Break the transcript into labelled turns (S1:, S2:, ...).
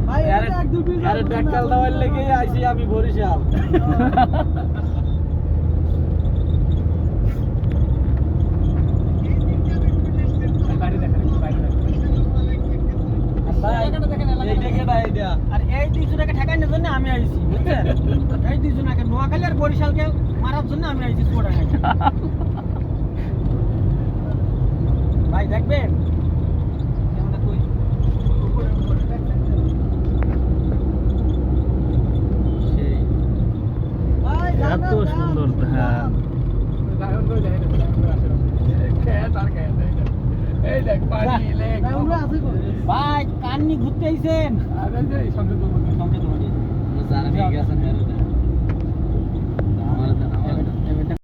S1: ভাই
S2: আরে ট্যাক্কাল দেওয়ার লেগে আইছি আমি বরিশাল।
S1: আর এই দুইজনকে ঠেকানোর জন্য আমি আইছি বুঝছেন, এই দুইজনকে নোয়াখালী আর বরিশালকে মারার জন্য আমি আইছি চুয়াডাঙ্গায়। ভাই দেখবেন কেমন কই
S2: এত সুন্দর। হ্যাঁ
S1: ভাই কান্নি ঘুরতে আইছেন।